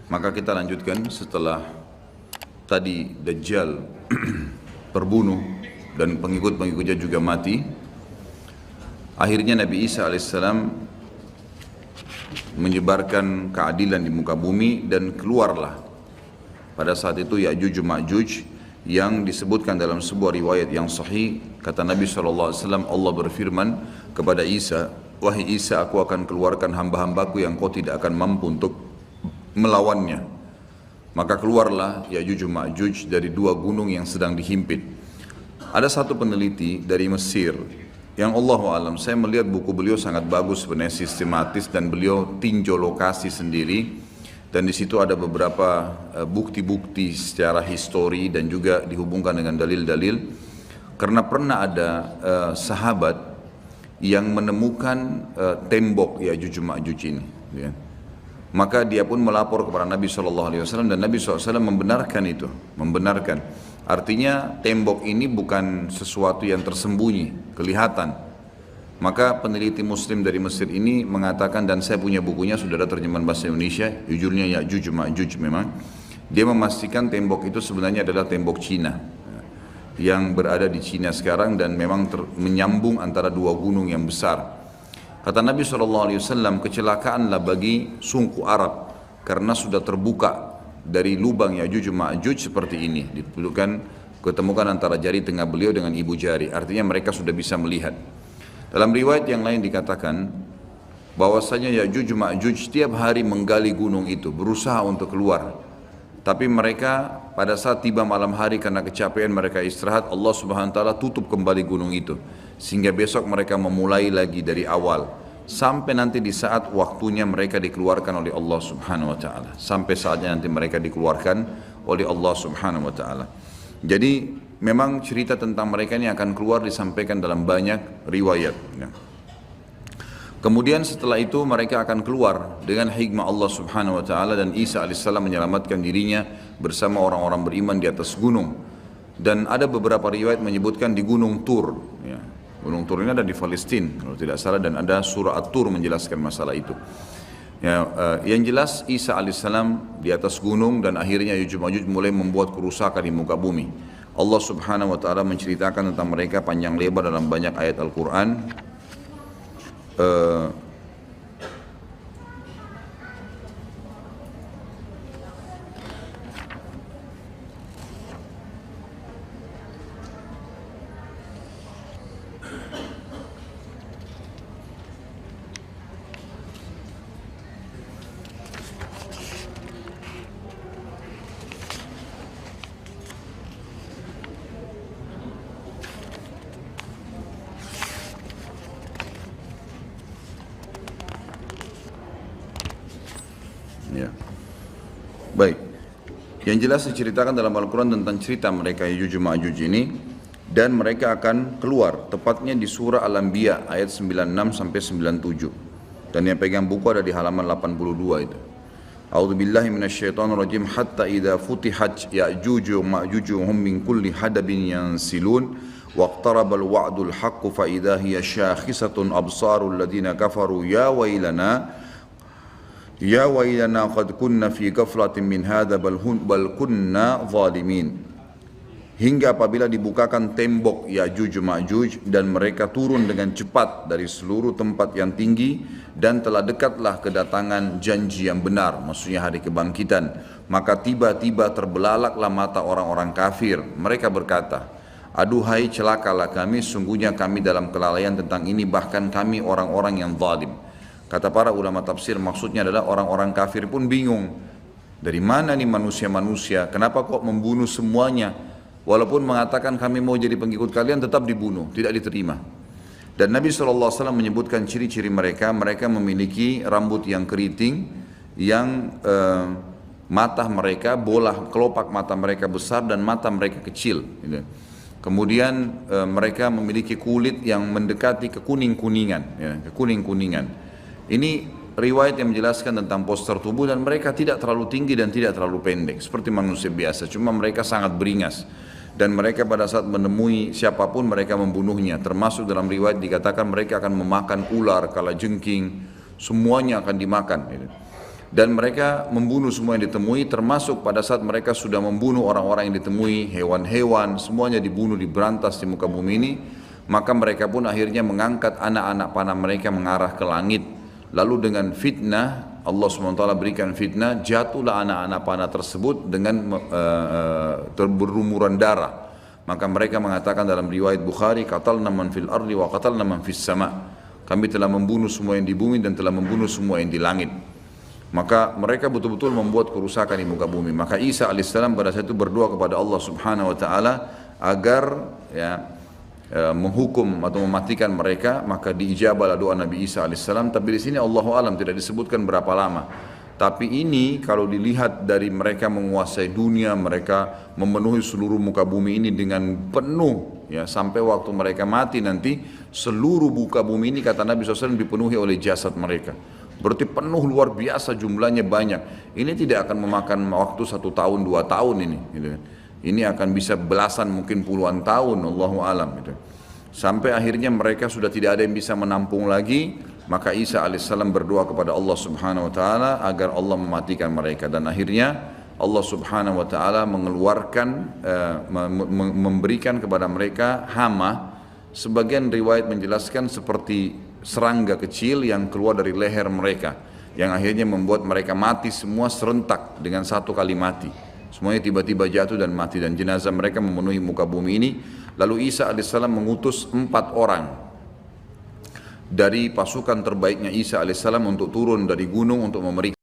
Maka kita lanjutkan setelah tadi Dajjal terbunuh dan pengikut-pengikutnya juga mati. Akhirnya Nabi Isa alaihissalam menyebarkan keadilan di muka bumi dan keluarlah pada saat itu Ya'juj Ma'juj yang disebutkan dalam sebuah riwayat yang sahih. Kata Nabi SAW, Allah berfirman kepada Isa, wahai Isa, aku akan keluarkan hamba-hambaku yang kau tidak akan mampu untuk melawannya. Maka keluarlah Ya'juj Ma'juj dari dua gunung yang sedang dihimpit. Ada satu peneliti dari Mesir yang Allahu alam, saya melihat buku beliau sangat bagus sebenarnya, sistematis, dan beliau tinjau lokasi sendiri, dan di situ ada beberapa bukti-bukti secara histori dan juga dihubungkan dengan dalil-dalil, karena pernah ada sahabat yang menemukan tembok Ya'juj Ma'juj ini, ya. Maka dia pun melapor kepada Nabi SAW dan Nabi SAW membenarkan itu, membenarkan. Artinya tembok ini bukan sesuatu yang tersembunyi, kelihatan. Maka peneliti muslim dari Mesir ini mengatakan, dan saya punya bukunya, sudah ada terjemahan bahasa Indonesia, judulnya Ya'juj Ma'juj memang. Dia memastikan tembok itu sebenarnya adalah tembok Cina, yang berada di Cina sekarang dan memang menyambung antara dua gunung yang besar. Kata Nabi SAW, kecelakaanlah bagi suku Arab karena sudah terbuka dari lubang Ya'juj Ma'juj seperti ini. Ketemukan antara jari tengah beliau dengan ibu jari. Artinya mereka sudah bisa melihat. Dalam riwayat yang lain dikatakan bahwasanya Ya'juj Ma'juj setiap hari menggali gunung itu, berusaha untuk keluar. Tapi mereka pada saat tiba malam hari karena kecapean mereka istirahat, Allah Subhanahu wa taala tutup kembali gunung itu. Sehingga besok mereka memulai lagi dari awal. Sampai nanti di saat waktunya mereka dikeluarkan oleh Allah Subhanahu wa taala. Sampai saatnya nanti mereka dikeluarkan oleh Allah Subhanahu wa taala. Jadi memang cerita tentang mereka ini akan keluar disampaikan dalam banyak riwayat. Kemudian setelah itu mereka akan keluar dengan hikmah Allah Subhanahu wa taala, dan Isa alaihissalam menyelamatkan dirinya bersama orang-orang beriman di atas gunung. Dan ada beberapa riwayat menyebutkan di Gunung Tur, ya. Gunung Tur ini ada di Palestina kalau tidak salah, dan ada surah At-Tur menjelaskan masalah itu. Ya, yang jelas Isa alaihissalam di atas gunung dan akhirnya Ya'juj Ma'juj mulai membuat kerusakan di muka bumi. Allah Subhanahu wa taala menceritakan tentang mereka panjang lebar dalam banyak ayat Al-Qur'an. Ya. Baik. Yang jelas diceritakan dalam Al-Quran tentang cerita mereka Ya'juj Ma'juj ini, dan mereka akan keluar tepatnya di surah Al-Anbiya ayat 96 sampai 97. Dan yang pegang buku ada di halaman 82 itu. A'udzubillahi minasyaitonirrajim, hatta idza futihat Ya'juj Ma'juj hum min kulli hadabin yansilun waqtarabal wa'dul haqq fa idza hiya syakhisatun absarul ladina kafaru ya wailana qad kunna fi ghaflatin min hadha bal kunna zalimin. Hingga apabila dibukakan tembok Ya'juj Ma'juj dan mereka turun dengan cepat dari seluruh tempat yang tinggi, dan telah dekatlah kedatangan janji yang benar, maksudnya hari kebangkitan, maka tiba-tiba terbelalaklah mata orang-orang kafir. Mereka berkata, aduhai celakalah kami, sungguhnya kami dalam kelalaian tentang ini, bahkan kami orang-orang yang zalim. Kata para ulama tafsir, maksudnya adalah orang-orang kafir pun bingung. Dari mana nih manusia-manusia? Kenapa kok membunuh semuanya? Walaupun mengatakan kami mau jadi pengikut kalian, tetap dibunuh, tidak diterima. Dan Nabi SAW menyebutkan ciri-ciri mereka. Mereka memiliki rambut yang keriting, yang mata mereka, bola kelopak mata mereka besar dan mata mereka kecil. Kemudian mereka memiliki kulit yang mendekati kekuning-kuningan, ya, kekuning-kuningan. Ini riwayat yang menjelaskan tentang postur tubuh, dan mereka tidak terlalu tinggi dan tidak terlalu pendek seperti manusia biasa, cuma mereka sangat beringas, dan mereka pada saat menemui siapapun mereka membunuhnya, termasuk dalam riwayat dikatakan mereka akan memakan ular, kalajengking, semuanya akan dimakan. Dan mereka membunuh semua yang ditemui, termasuk pada saat mereka sudah membunuh orang-orang yang ditemui, hewan-hewan, semuanya dibunuh, diberantas di muka bumi ini. Maka mereka pun akhirnya mengangkat anak-anak panah mereka mengarah ke langit. Lalu dengan fitnah, Allah SWT berikan fitnah, jatuhlah anak-anak panah tersebut dengan berlumuran darah. Maka mereka mengatakan dalam riwayat Bukhari, qatalna man fil ardi wa qatalna man fis sama. Kami telah membunuh semua yang di bumi dan telah membunuh semua yang di langit. Maka mereka betul-betul membuat kerusakan di muka bumi. Maka Isa alaihissalam pada saat itu berdoa kepada Allah Subhanahu wa taala agar menghukum atau mematikan mereka. Maka diijabahlah doa Nabi Isa alaihissalam. Tapi di sini Allahu alam tidak disebutkan berapa lama. Tapi ini kalau dilihat dari mereka menguasai dunia, mereka memenuhi seluruh muka bumi ini dengan penuh, ya, sampai waktu mereka mati nanti seluruh muka bumi ini kata Nabi SAW dipenuhi oleh jasad mereka. Berarti penuh luar biasa, jumlahnya banyak. Ini tidak akan memakan waktu 1 tahun 2 tahun ini. Gitu. Ini akan bisa belasan mungkin puluhan tahun, Allahu alam. Gitu. Sampai akhirnya mereka sudah tidak ada yang bisa menampung lagi. Maka Isa alaihissalam berdoa kepada Allah Subhanahu wa taala agar Allah mematikan mereka, dan akhirnya Allah Subhanahu wa taala mengeluarkan memberikan kepada mereka hama. Sebagian riwayat menjelaskan seperti serangga kecil yang keluar dari leher mereka, yang akhirnya membuat mereka mati semua serentak dengan satu kali mati. Semuanya tiba-tiba jatuh dan mati, dan jenazah mereka memenuhi muka bumi ini. Lalu Isa alaihissalam mengutus 4 orang dari pasukan terbaiknya Isa alaihissalam untuk turun dari gunung untuk memeriksa